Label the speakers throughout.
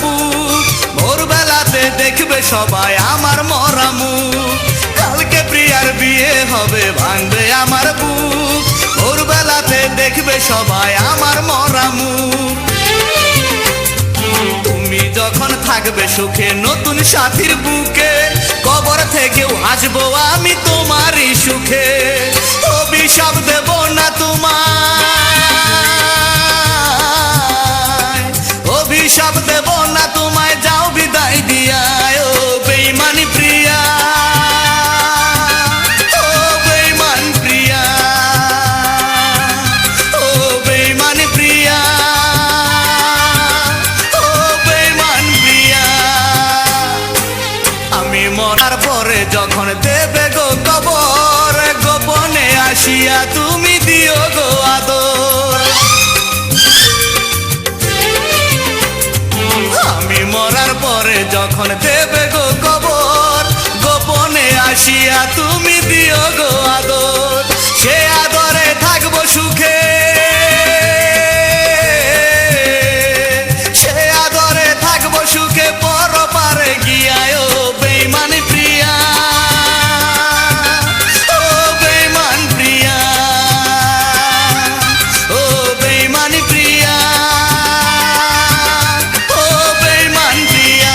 Speaker 1: বুক, ভোরবেলাতে দেখবে সবাই আমার মরা মুখ। কালকে প্রিয়ার বিয়ে হবে ভাঙবে আমার বুক, ভোরবেলাতে দেখবে সবাই আমার মরা মুখ। তুমি যখন থাকবে সুখে নতুন সাথীর বুকে, কবর থেকেও আসবো আমি তোমারই সুখে। অভিশাপ দেব না তোমায়, অভিশাপ দেব না তোমায়, যাও বিদায় দিয়ায়। ও বেঈমানি প্রিয়া, ও বেঈমান প্রিয়া, ও বেঈমানি প্রিয়া, ও বেঈমান প্রিয়া। আমি মরার পরে যখন দেবে গো কবর, গোপনে আসিয়া তুমি দিও গো আদর। আমি মরার পরে যখন দেবে গো কবর, গোপনে আসিয়া তুমি দিও গো আদর। সে আদরে থাকবো সুখে, সে আদরে থাকবো সুখে পরপারে গিয়ায়। ও বেঈমানি প্রিয়া, ও বেঈমান প্রিয়া, ও বেঈমানি প্রিয়া, ও বেঈমান প্রিয়া।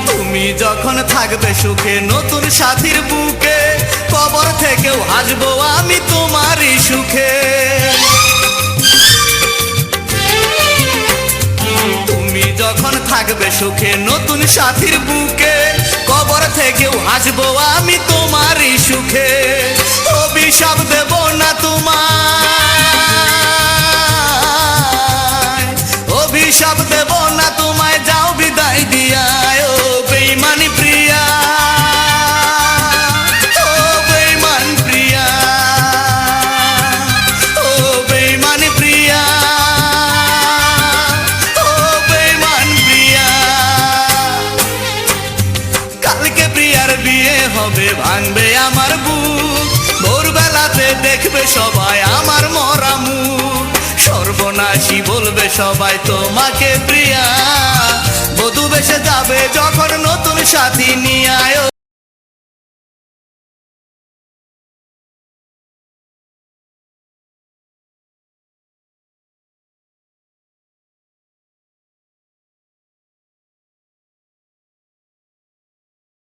Speaker 1: তুমি যখন থাকবে সুখে নতুন সাথীর বুকে, কবর থেকেও আসবো আমি তোমারই সুখে। তুমি যখন থাকবে সুখে নতুন সাথীর বুকে, কবর থেকেও আসবো আমি তোমারই সুখে। অভিশাপ দেব না তোমায়, অভিশাপ দেব না তোমায়, যাও বিদায় দিয়ায়। ও বেঈমানি প্রিয়া, ও বেঈমান প্রিয়া, ও বেঈমানি প্রিয়া, ও বেঈমান প্রিয়া। কালকে প্রিয়ার বিয়ে হবে ভাঙবে আমার বুক, ভোরবেলাতে দেখবে সবাই আমার মরা মুখ। সর্বনাশী বলবে সবাই তোমাকে প্রিয়া, বধূ বেশে যাবে যখন নতুন সাথী নিয়ে আয়।